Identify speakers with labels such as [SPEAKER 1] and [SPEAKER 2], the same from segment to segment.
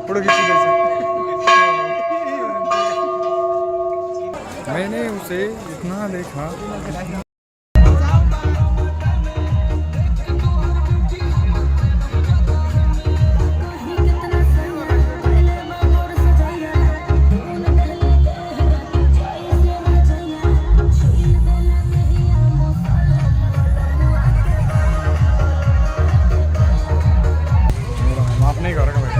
[SPEAKER 1] Photo खींची मैंने उसे इतना देखा। माफ नहीं करेगा भाई।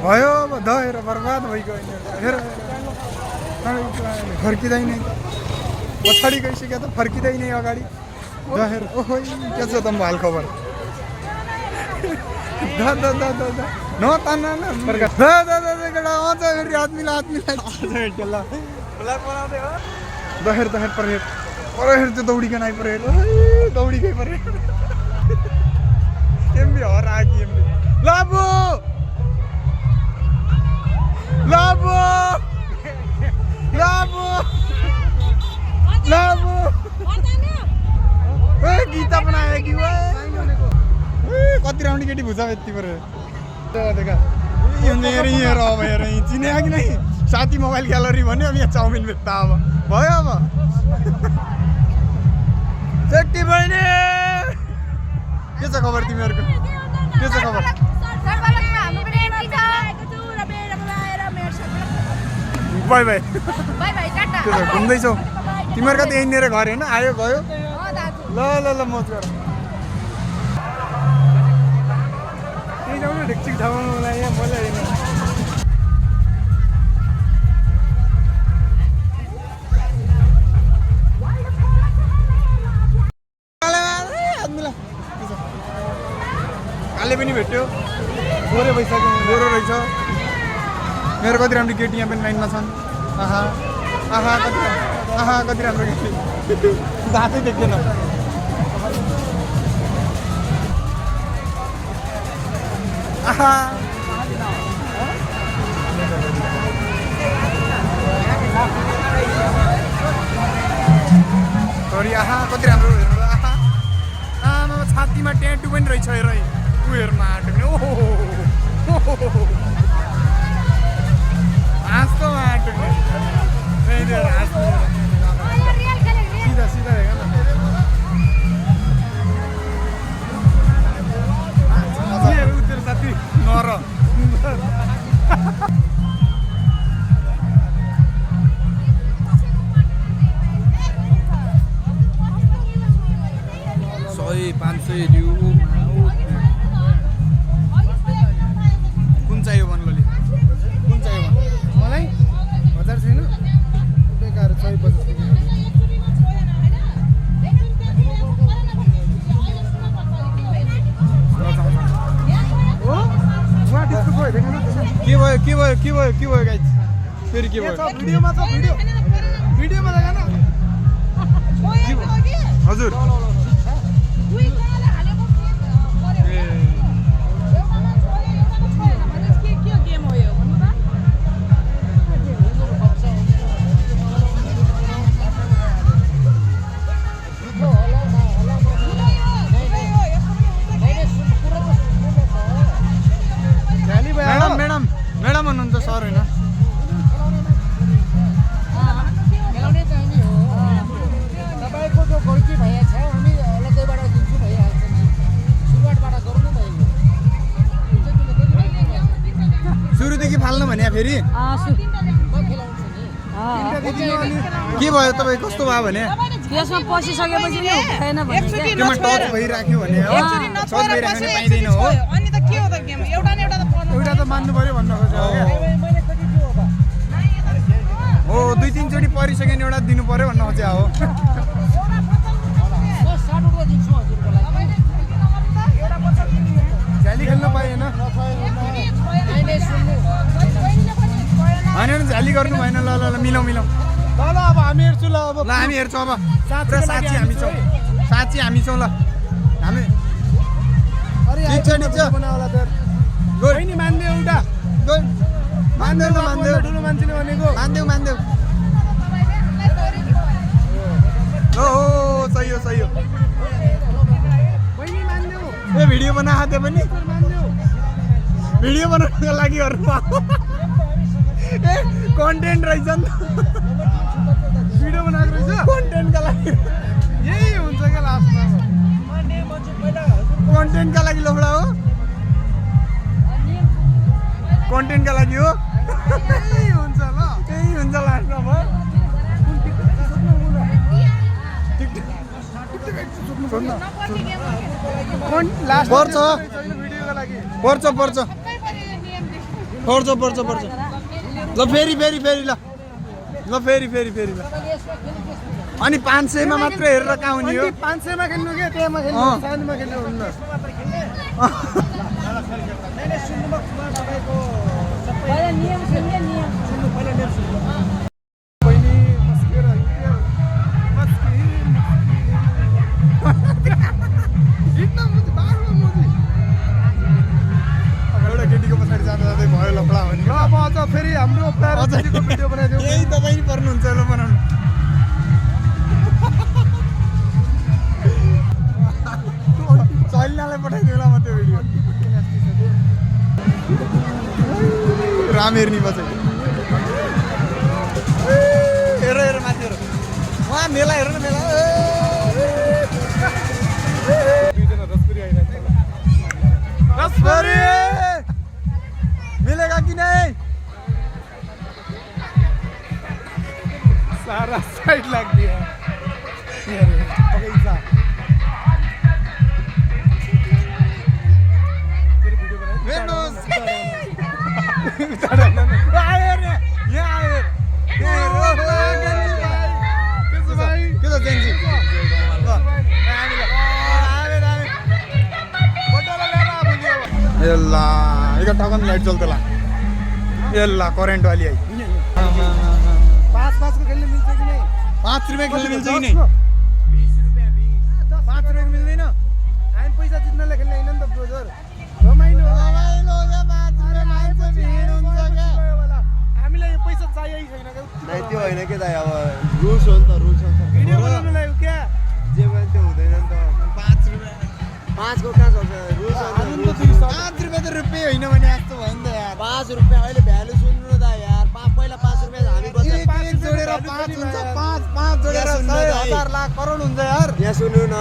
[SPEAKER 1] भयो धएर बर्बाद भइगयो हेर फर्किँदैन पछाडि गइसक्यो त फर्किँदैन अगाडि हेर ओहो के छ त हाल खबर हात मिला दहेर परेर चाहिँ दौडिकन आइपरेर दौडिकै परेर एमबी हर आगी एमबी लाबो लाबो लाबो लाबो ए गीता बनायो कि कति राउन्ड केटी भुजा यति परेर देखा यहाँ अब हेर चिने कि नै साथी मोबाइल ग्यालरी भन्यो अब यहाँ चाउमिन बेच्दा अब भयो अब सेट्टी बहिनी के छ खबर तिमीहरूको के छ खबर बाई बाई घुम्दैछौ तिमीहरूको त यहीँनिर घर होइन आयो गयो ल ल ल मोज गर त्यही जाउँ न ढिकचिक ठाउँमा मलाई यहाँ मलाई होइन काले पनि भेट्यो गोरे भइसक्यो गोरो रहेछ मेरो कति राम्रो केटी यहाँ पनि लाइनमा छन् आहा आहा कति राम्रो केटी दाँतै देख्दैन आहा सरी आहा कति राम्रो हेर्नु आहा आमा छातीमा ट्याटु पनि रहेछ हेर उयोहरूमा आँटेको ओहो हाँस्दो आँटेको सिधा सिधा हेर न तेरो साथी नर सय 500 दिउ कुन चाहियो भन्नुले कुन चाहियो भन् मलाई 1000 छैन बेकार 150 के भयो गाइस फेरि के भयो भिडियोमा छ भिडियोमा लगा न हजुर मैडम हुनुहुन्छ सर होइन
[SPEAKER 2] तपाईँको जो गल्ती भइया छ हामी अलग्गैबाट दिन्छु भइहाल्छ नि सुरुवातबाट गरौँ न
[SPEAKER 1] सुरुदेखि फाल्नु भने फेरि के भयो तपाईँ कस्तो भयो भने
[SPEAKER 3] यसमा पसिसकेपछि नि भएन भने
[SPEAKER 1] त्यसमा टच भइराख्यो भने हो टच भइराख्नु पाइँदैन हो
[SPEAKER 4] अनि त के हो त गेम एउटा न एउटा त
[SPEAKER 1] एउटा त मान्नु पर्यो भन्नु खोजेको हो 2-3 चोटि परिसक्यो नि एउटा दिनु पर्यो भन्नु खोजेको हो झ्याली खेल्न पाइएन होइन झ्याली गर्नु भएन ल ल मिलाउँ ल अब हामी हेर्छौँ ल हामी हेर्छौँ अब साँच्ची हामी छौँ ल हामी ठिक छ बहिनी मान्देऊ एउटा मान्देऊ न मान्देऊ
[SPEAKER 2] ठुलो मान्छेले भनेको
[SPEAKER 1] मान्देऊ हो सही हो
[SPEAKER 2] बहिनी मान्देऊ
[SPEAKER 1] ए भिडियो बनाएको थियो पनि भिडियो बनाउनको लागि ए कन्टेन्ट रहेछ नि त
[SPEAKER 2] भिडियो बनाएको रहेछ
[SPEAKER 1] कन्टेन्टका लागि
[SPEAKER 2] यही हुन्छ क्या लास्टमा
[SPEAKER 1] कन्टेन्टका लागि लोफडा हो कन्टेन्टका लागि हो
[SPEAKER 2] यही हुन्छ ल
[SPEAKER 1] त्यही हुन्छ लास्टमा भयो
[SPEAKER 2] लास्ट
[SPEAKER 1] पर्छ
[SPEAKER 2] भिडियोको लागि
[SPEAKER 1] पर्छ ल फेरि ल फेरि ल अनि 500 मा मात्र हेरेर कहाँ हुने हो
[SPEAKER 2] 500 मा खेल्नु के त्यहाँमा खेल्नु सानोमा खेल्नु हुन्न
[SPEAKER 3] पहिला नियम सुन्ने नियम
[SPEAKER 2] बहिनी मस्केर हिँड्यो हिँड्न मुजी बारमा मुजी
[SPEAKER 1] एउटा केटीको पछाडि जाँदा भयो लफडा हो नि
[SPEAKER 2] ल अब अझ फेरि हाम्रो प्यारेन्टको भिडियो बनाइदेऊ
[SPEAKER 1] यही तपाईँ नि पर्नुहुन्छ ल बनाउनु चलिनालाई पठाइदिउँ ल म त्यो भिडियो राम हेर्ने पछाडि हेर माथि हेर उहाँ मेला हेर न मेला
[SPEAKER 2] दुईजना रसपुरी आइरहेको छ
[SPEAKER 1] रसभरी मिलेगा कि नहीं
[SPEAKER 2] सारा साइड लग दिया बगीचा
[SPEAKER 1] हेर्नुहोस् यसला एक ठगन लाइट चल्थेला यसला करेन्ट वाली आई
[SPEAKER 2] 5 को खेल्न मिल्छ कि नहीं
[SPEAKER 1] 5 रुपियाँ खेल्न मिल्छ कि नहीं
[SPEAKER 2] 20 रुपियाँ 5 रुपियाँ मिल्दैन हामी पैसा जित्नलाई खेल्ने हैन नि त ब्रोजर रमाइलो हामीलाई यो पैसा चाहिएको छैन क्या
[SPEAKER 5] नहीं त्यो होइन के दाइ अब रुल्स हो नि त रुल्स अनुसार
[SPEAKER 2] भिडियो बनाउनलाई हो क्या
[SPEAKER 5] जे भने त्यो हुँदैन नि त
[SPEAKER 1] 5 रुपियाँ
[SPEAKER 5] 5 को कहाँ सक्छ रुल्स
[SPEAKER 2] हाल्नु त
[SPEAKER 5] अनुसार
[SPEAKER 1] 5 रुपियाँ त रुपियाँ होइन भने जस्तो भयो नि त यार
[SPEAKER 5] 5 रुपियाँ अहिले भ्यालु सुन्नु न दा यार पहिला 5 रुपियाँ हामी बच्चा
[SPEAKER 1] एक जोडेर 5 हुन्छ 5 जोडेर 100,000 लाख करोड हुन्छ यार
[SPEAKER 5] यहाँ सुन्नु न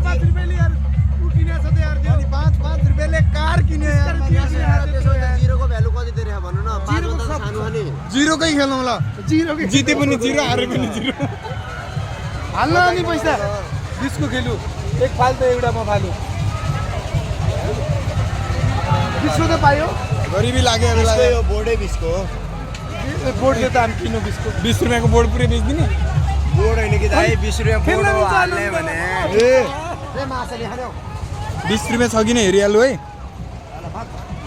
[SPEAKER 2] 5 रुपियाँले यार उकिने छ त यार त्यो
[SPEAKER 1] अनि 5 रुपियाँले कार किन्यो यार
[SPEAKER 5] त्यसो भए जिरोको भ्यालु कति दिएर भन्नु न 5 भन्दा सानो हो नि
[SPEAKER 1] जिरोकै खेलौँ ल
[SPEAKER 2] जिरो
[SPEAKER 1] जिते पनि जिरो हारे पनि जिरो
[SPEAKER 2] हाल्न अनि पैसा 20 को खेलु एक फाल्टो एउटा म फालु 20 को त पायो
[SPEAKER 1] गरिबी लाग्यो बेला
[SPEAKER 5] त्यसको यो बोर्डै 20 को हो
[SPEAKER 2] बोर्डले त हामी किन्नु 20 को
[SPEAKER 1] 20 रुपियाँको बोर्ड पुरै बेच्दिने
[SPEAKER 5] बोर्ड होइन कि दाइ 20 रुपियाँ बोर्ड हो हाल्ने भने
[SPEAKER 1] ए
[SPEAKER 5] ए माछाले खाने
[SPEAKER 1] 20 रुपियाँ छ कि नै हेरिहाल्नु है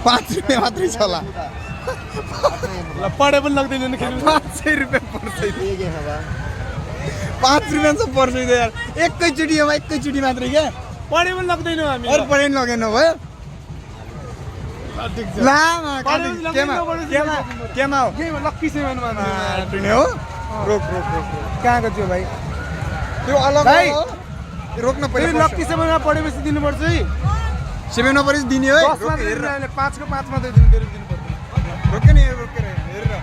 [SPEAKER 1] 5 रुपियाँ मात्रै छ होला
[SPEAKER 2] ल पढे पनि लाग्दैन नि खेल्नु
[SPEAKER 1] 500 रुपियाँ पर्छ
[SPEAKER 5] के खाबा
[SPEAKER 1] 5 रुपियाँ चाहिँ पर्छ यार एकैचोटि मात्रै क्या
[SPEAKER 2] पढे पनि लाग्दैनौ हामी
[SPEAKER 1] अरू पढाइ लगेन भयो लामा केमा हो
[SPEAKER 2] यही लक्की सेभेन मा
[SPEAKER 1] टुने हो रोक
[SPEAKER 2] कहाँको थियो भाइ
[SPEAKER 1] त्यो अलग
[SPEAKER 2] भाइ,
[SPEAKER 1] हो रोक्न
[SPEAKER 2] फेरि
[SPEAKER 1] पर्यो
[SPEAKER 2] लक्की सेभेनमा पढेपछि दिनुपर्छ है
[SPEAKER 1] 7 मा परेछ दिने है
[SPEAKER 2] 10 मात्रै दिनु, अहिले 5 को 5 मात्रै दिनु फेरि दिनु पर्छ
[SPEAKER 1] रोक्यो नि रोकेर हेरेर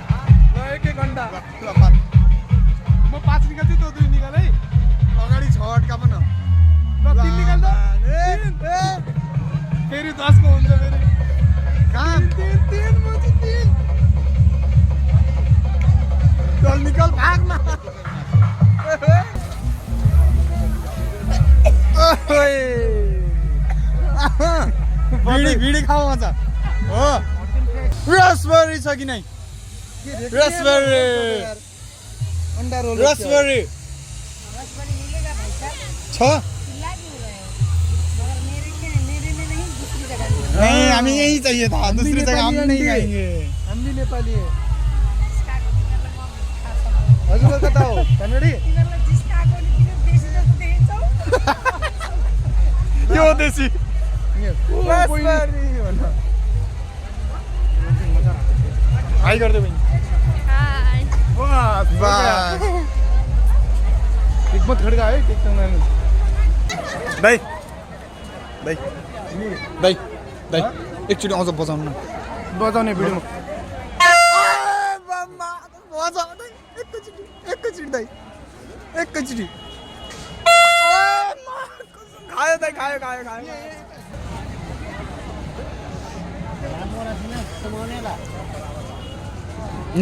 [SPEAKER 2] ल एक घन्टा
[SPEAKER 1] ल पात
[SPEAKER 2] म 5 निकाल्छु तँ 2 निकाल है
[SPEAKER 1] अगाडि 6 अट्का पनि
[SPEAKER 2] ल 3 निकाल त फेरि 10 को हुन्छ फेरि
[SPEAKER 1] काम
[SPEAKER 2] 3 बजे 3
[SPEAKER 1] चल निकल भागमा भिडी खाऊ मजा हो रसबेरी छ कि नै रसबेरी
[SPEAKER 2] अंडा रोल
[SPEAKER 1] रसबेरी छ नहीं हमें यही चाहिए था दूसरी जगह हम नहीं खाएंगे
[SPEAKER 2] हम भी नेपाली है हजुर कता हो कन्नडी
[SPEAKER 1] यो देशी
[SPEAKER 2] रसबेरी
[SPEAKER 1] हाई गरिदियो बहिनी बस बस हिक्मत खड्का है टिकटक दाइ दाइ दाइ दाइ एकचोटि आउँछ बजाउनु न बजाउने भिडियोमा एकैचोटि दाइ एकैचोटि खायो दाइ खायो खायो खायो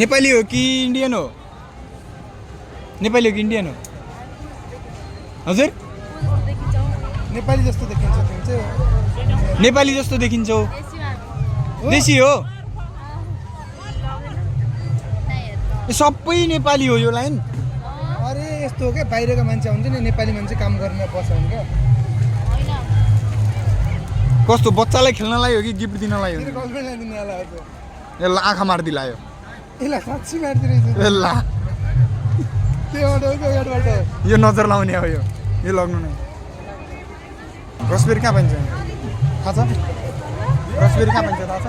[SPEAKER 1] नेपाली हो कि इन्डियन हो नेपाली हो कि इन्डियन हो हजुर नेपाली जस्तो देखिन्छ नेपाली जस्तो देखिन्छ देशी हो सबै नेपाली हो यो लाइन
[SPEAKER 2] अरे यस्तो हो क्या बाहिरको मान्छे हुन्छ नि नेपाली मान्छे काम गर्न बस्छ भने क्या
[SPEAKER 1] कस्तो बच्चालाई खेल्नलाई हो कि गिफ्ट दिनलाई हो
[SPEAKER 2] गर्लफ्रेन्डलाई दिनेवाला हो
[SPEAKER 1] यसलाई आँखा मारिदिलायो
[SPEAKER 2] यसलाई साँच्ची मारिदिरहेछ
[SPEAKER 1] यसलाई
[SPEAKER 2] त्योबाट हो कि उयोबाट हो
[SPEAKER 1] यो नजर लाउने हो यो लग्नु नै रसबेरी कहाँ पाइन्छ थाहा छ रसबेरी कहाँ पाइन्छ थाहा छ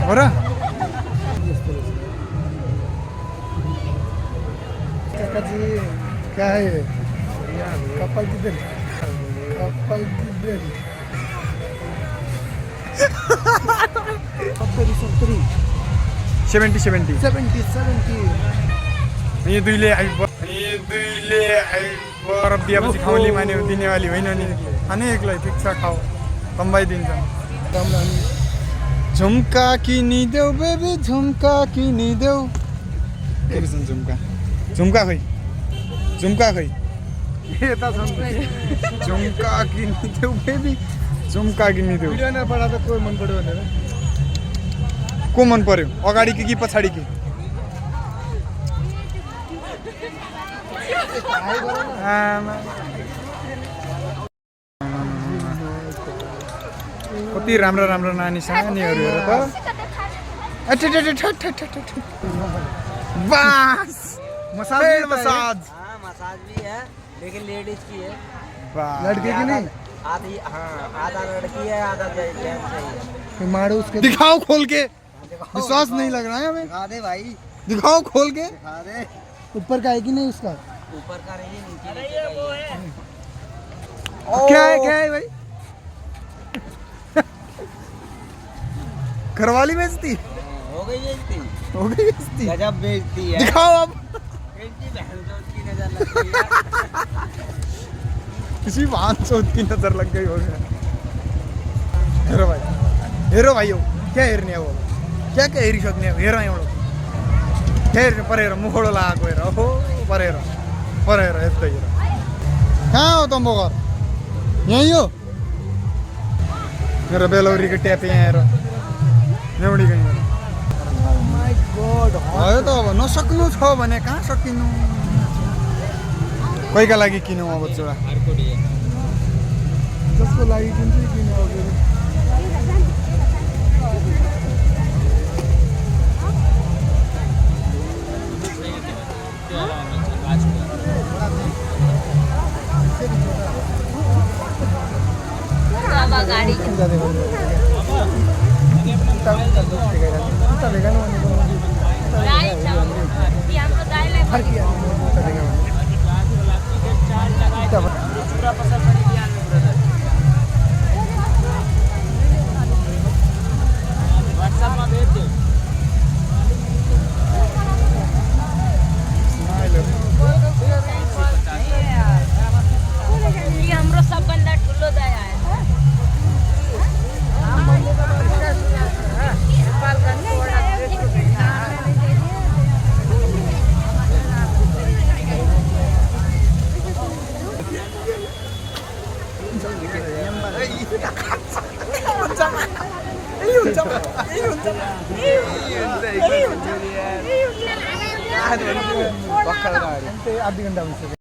[SPEAKER 1] हो र
[SPEAKER 2] काकाजी क्या है कपाल किधर कपाल किधर
[SPEAKER 1] 70 यो दुईले बरफ दिएपछि खाउली माने दिनेवाली होइन नि खाने एक्लै ठिक छ खाऊ कम्बाइदिन्छ झुम्का किनिदेऊ बेबी झुम्का किनिदेऊ के रहेछ झुम्का झुम्का खै झुम्का खै
[SPEAKER 2] यता छ
[SPEAKER 1] झुम्का किनिदेऊ बेबी झुम्का किनिदेऊ
[SPEAKER 2] भिडियो नपढा त को मन पर्यो भनेर
[SPEAKER 1] को मन पर्यो अगाडि कि पछाडि कि कति राम्रो राम्रो नानी सानीहरू हेर त बस मसाज
[SPEAKER 5] हाँ मसाज भी है लेकिन लेडीज की है
[SPEAKER 2] लड़के की नहीं
[SPEAKER 5] आधी हाँ आधा लड़की है आधा जेंट्स चाहिए
[SPEAKER 2] फिर मारो उसके
[SPEAKER 1] दिखाओ खोल के विश्वास नहीं लग रहा है हमें
[SPEAKER 5] दिखा दे भाई
[SPEAKER 1] दिखाओ खोल के
[SPEAKER 5] दिखा दे
[SPEAKER 2] ऊपर का है कि नहीं उसका
[SPEAKER 5] ऊपर का नहीं नीचे
[SPEAKER 1] क्या है भाई घरवाली बेचती
[SPEAKER 5] हो गई बेइज्जती
[SPEAKER 1] हो गई बेचती
[SPEAKER 5] गजब बेइज्जती है
[SPEAKER 1] दिखाओ अब
[SPEAKER 5] बेइज्जती बहन की नजर लगती है
[SPEAKER 1] किसी 500 की नजर लग गई हो गया हेरो भाइ हो क्या हेर्ने हो क्या हेरिसक्ने अब हेर एउटा क्या हेर्ने परेर मुखोडो लगाएको हेर हो परेर यस्तै हेर कहाँ हो तम्बो घर यहीँ हो मेरो बेलौरीको ट्याप यहाँ हेर एउटी गई भयो त अब नसक्नु छ भने कहाँ सकिनु कोहीका लागि किनौँ अब चुडा
[SPEAKER 2] जसको लागि कुन चाहिँ किन हो
[SPEAKER 3] गाडी हाम्रो सबभन्दा ठुलो दया
[SPEAKER 2] आधी घंटा में 100 रुपया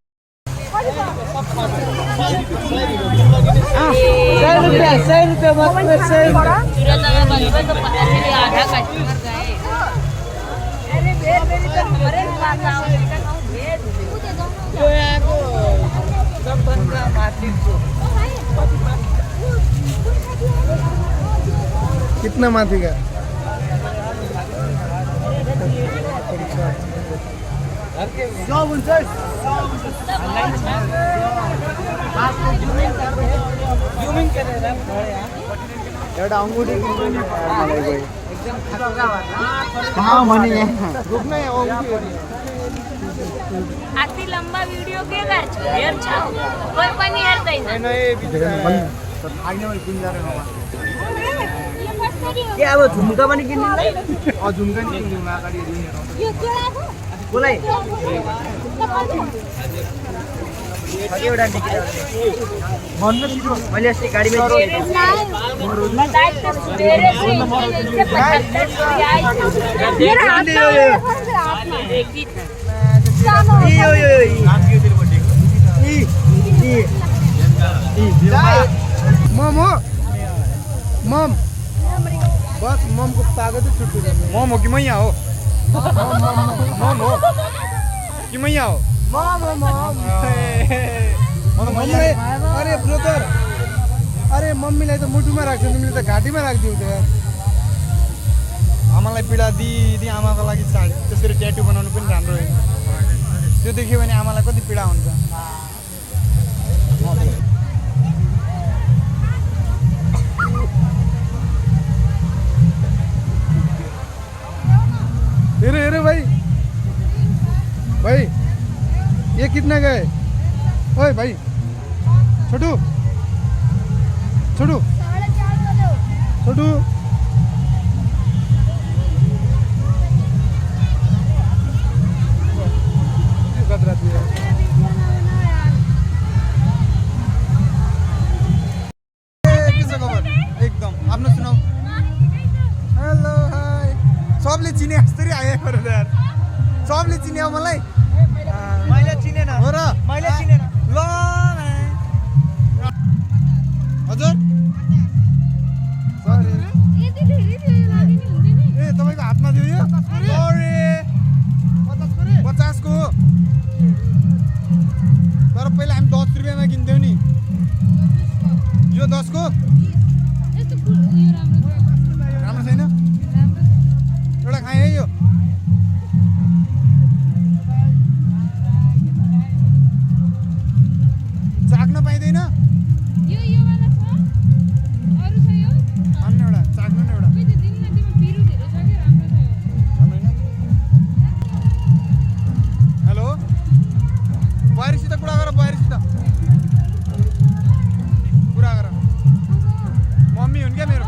[SPEAKER 2] कितना माथी का
[SPEAKER 1] एउटा अङ्गुठी
[SPEAKER 3] આટલી લંબા વિડિયો કે કર છો હેર છાવ કોઈ પણ હેર દઈ
[SPEAKER 5] के अब झुम्का पनि किन्दिनलाई
[SPEAKER 1] झुम्का नि किनिदिउँ अगाडि
[SPEAKER 5] बोलाई एउटा भन्नु छिटो मैले अस्ति गाडीमा
[SPEAKER 3] बताए तो सुबेरे से इससे 75 आई मेरा हाथ देखी
[SPEAKER 1] मम हो मम बस मम को ताकत छुट्टी मम हो कि मैया हो मम हो कि मैया हो मम्मीले अरे ब्रदर अरे मम्मीलाई त मुटुमा राख्छ तिमीले त घाँटीमा राखिदिउ त यार आमालाई पीडा दिदी आमाको लागि त्यसरी ट्याटु बनाउनु पनि राम्रो होइन त्यो देख्यो भने आमालाई कति पीडा हुन्छ हेरो हेरो भाई भाई ये कितना गए ओए भाई छोटू छोटू छोटू एकदम आफ्नो सुनाऊ हेलो हाई सबले चिने जस्तै आयो यार सबले चिन्यो मलाई
[SPEAKER 5] मैले चिनेन
[SPEAKER 1] हो र
[SPEAKER 5] मैले चिनेन
[SPEAKER 1] ल हजुर सरी ए तपाईँको हातमा दियो यो सरी 50 को तर पहिला हामी 10 रुपियाँमा किन्थ्यौँ नि यो 10 को राम्रो छैन एउटा खाएँ है यो चाख्न पाइँदैन अन्य एउटा चाख्नु न एउटा हेलो बुहारीसित कुरा गर बुहारीसित कुरा गर मम्मी हुन् क्या मेरो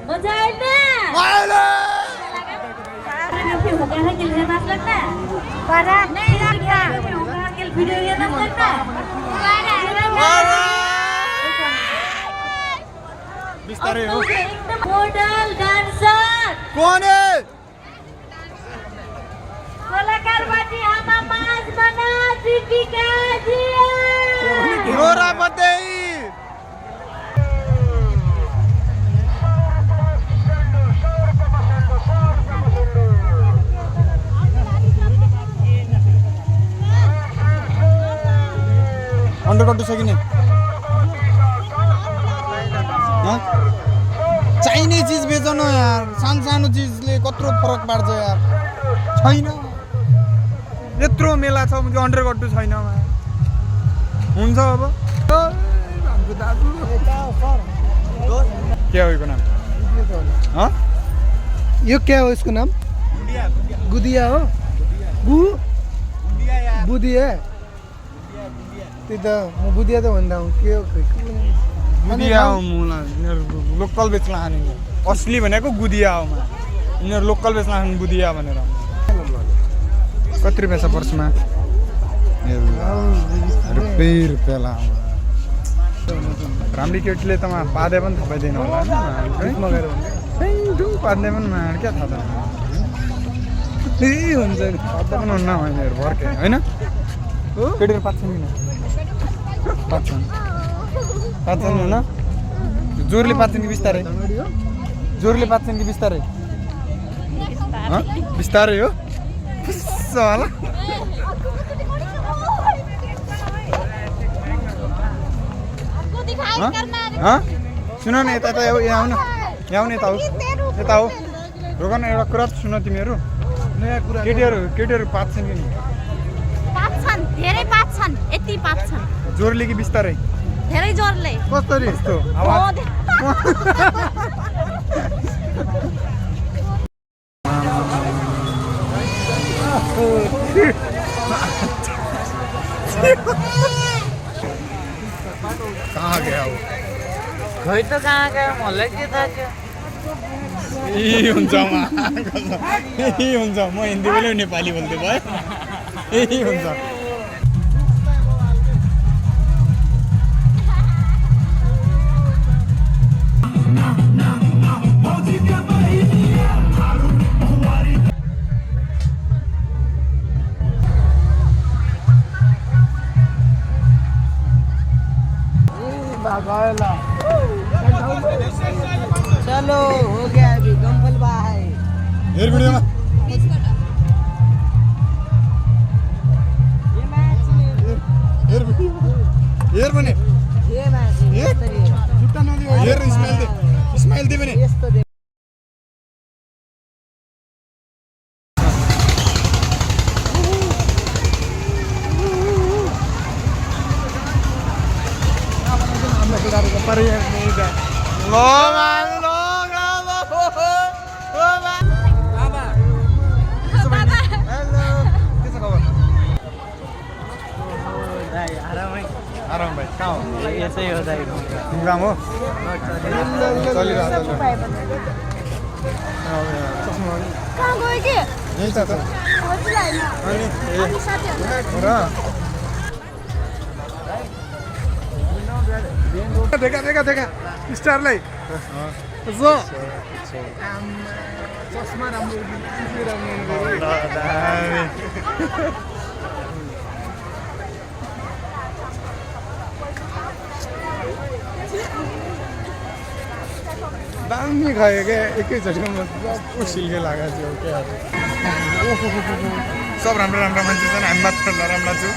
[SPEAKER 3] मजा आया
[SPEAKER 1] बिस्तारै हो
[SPEAKER 3] मॉडल डांसर
[SPEAKER 1] कौन है
[SPEAKER 3] कलाकार बाजी हम माज बना दीपिका जी
[SPEAKER 1] रोरा बते अंडरकट छ कि नहीं चाहिने चीज बेच न यार सानो सानो चीजले कत्रो फरक पार्छ यार छैन यत्रो मेला छ मुझे अंडरकट छैन हुन्छ अब क्या हो इसको नाम हाँ
[SPEAKER 2] यो क्या हो इसको नाम गुदिया हो बुदिया त्यही त म बुदिया त भन्दा हुँ के हो
[SPEAKER 1] गुदिया हो मुला लोकल बेच्न खाने असली भनेको गुदिया हो यिनीहरू लोकल बेच्न खाने गुदिया भनेर कति रुपियाँ छ पर्समा रुपियाँ ला राम्री केटीले त पादे पनि थपाइदिएन होला पाद्ने पनि क्या थाहा छ ए हुन्छ पाद्दा पनि हुन्न यिनीहरू भर्के होइन केटीहरू पाच्छन् किन पाच्छन् पाच्छन् होइन जोरले पाच्छन् कि बिस्तारै जोरले पाच्छन् कि बिस्तारै बिस्तारै हो फुस्स होला सुन न यता यता यहाँ आउन यहाँ आउनु यता हो रोक न एउटा कुरा सुन तिमीहरू नयाँ कुरा केटीहरू पाच्छन् कि नि
[SPEAKER 3] पाच्छन् धेरै पाच्छन् यति पाच्छन्
[SPEAKER 1] जोरले कि बिस्तारै
[SPEAKER 3] धेरै जोरले
[SPEAKER 1] कसरी यस्तो आवाज कहाँ गया वो
[SPEAKER 2] खै त कहाँ गयो मलाई के थाहा छ
[SPEAKER 1] यही हुन्छ यही हुन्छ म हिन्दी बोल्यो नेपाली बोल्दै भयो यही हुन्छ
[SPEAKER 2] चलो हो गया अभी गम्फल बा है
[SPEAKER 1] हेर भिडियोमा हेर भने
[SPEAKER 2] ये मैच यस्तरी
[SPEAKER 1] जुट्टा नदियो हेर स्माइल दे भने
[SPEAKER 2] यस्तो दे
[SPEAKER 1] आराम भाइ कहाँ हो
[SPEAKER 2] यसै हो दाइ
[SPEAKER 1] प्रोग्राम हो चलिरहेको
[SPEAKER 3] कहाँ गयो कि
[SPEAKER 1] यही छ त अनि देखा देखा देखा स्टारलाई चस्मा राम्रो दामी खायो क्या एकैचोटिमा सिल्के लगाएको थियो क्या सब राम्रो राम्रो मान्छे छन् हामी मात्र नराम्रा छु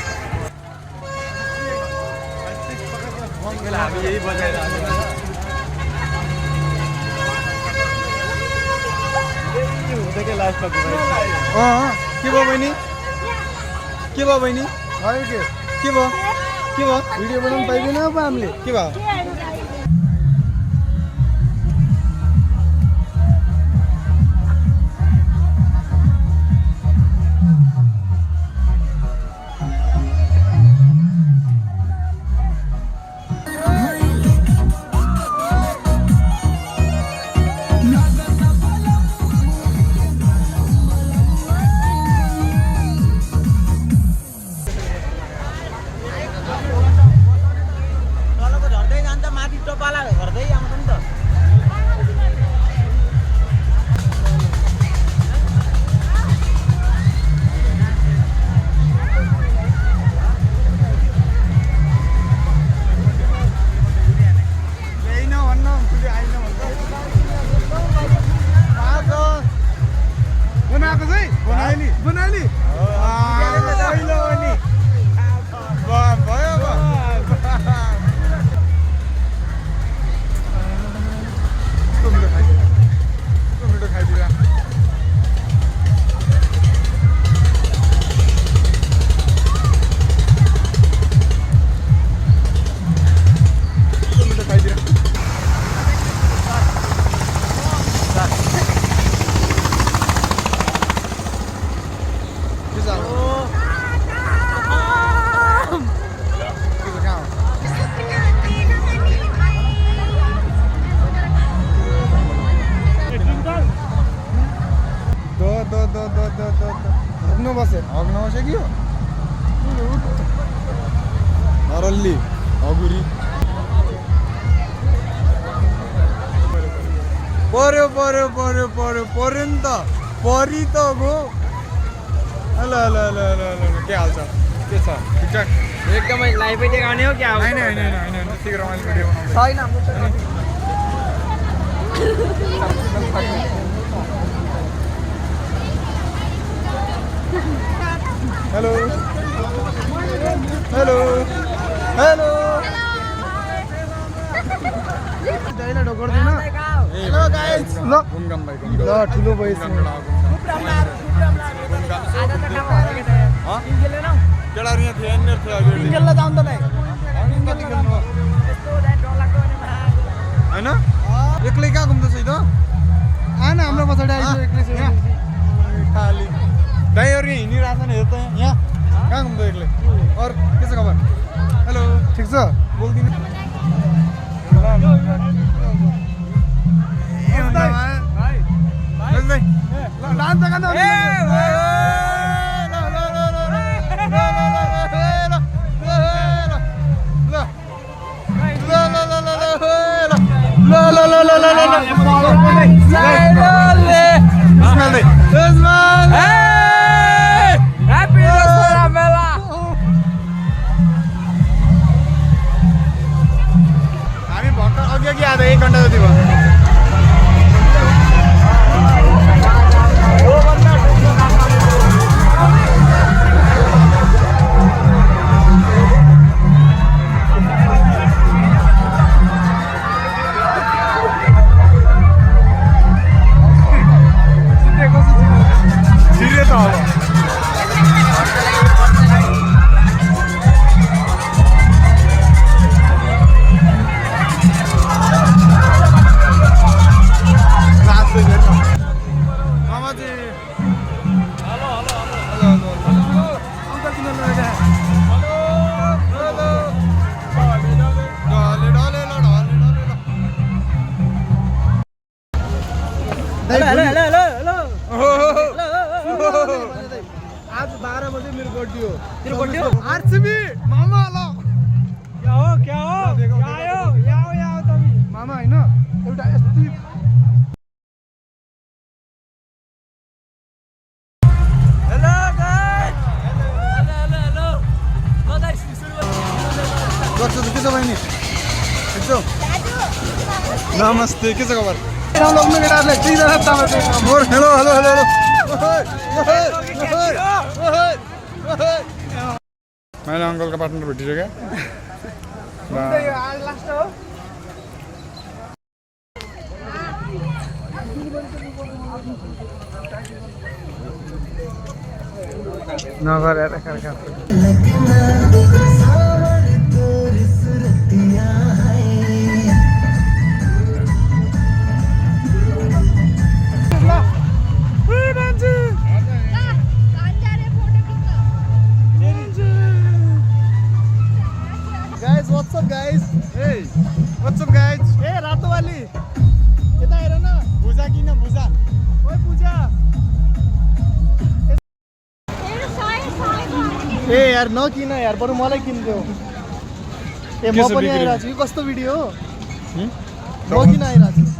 [SPEAKER 1] हामी यही बजाइरहेको के भयो बहिनी के भयो बहिनी भयो के भयो भिडियो बनाउनु पाइँदैन अब हामीले के भयो बनाली हग्न बस्यो कि नरल्ली अगुरी पर्यो पर्यो पर्यो पर्यो पर्यो नि त परि त गो ल ल ल ल ल के हाल्छ के छ ठिकठाक
[SPEAKER 2] एकदमै लाइभै देखाउने हो क्या
[SPEAKER 1] होइन होइन होइन होइन यतिको रमाइलो भिडियो बनाउँदै
[SPEAKER 2] छैन हाम्रो
[SPEAKER 1] हेलो हेलो हेलो दैला ढोक्दैन हेलो गाइस ल गुमगाम भाइ ल ठुलो भइस केटाहरु यहाँ थिए नि थियो अघि टिङ्गेललाई जाउँदैन है हैन एक्लै कहाँ घुम्दैछ त आन हाम्रो पछाडि आइज एक्लै खाली दाइहरु यहाँ हिँडिरहेछ नि हेर त यहाँ कहाँ घुम्दै एक्लै अरु के छ खबर हेलो ठिक छ बोल्दिनु हामी भर्खर अघि अघि आधा 1 घन्टा जति भयो आज 12 बजे मेरो बर्थडे हो तेरो बर्थडे हो आरसीबी मामा ल क्या हो यहाँ आओ तमी मामा हैन एउटा यस्तै हेलो गाइस हेलो ल गाइस सुरु गर्छ त के छ बहिनी ठिक छ नमस्ते के छ खबर लोग्नु केटाहरुले दुईजना तपाईको more hello hello hello hello मैले अङ्कलको पार्टनर भेटिसक्यो नगरेर What's up guys? Hey, what's up guys? Hey, रातो वाली यता हेर न भुजा किन भुजा ओइ पूजा ए यार न किन यार बरु मलाई किन्दियो ए म पनि आइरा छु यो कस्तो भिडियो हो म किन आइरा छु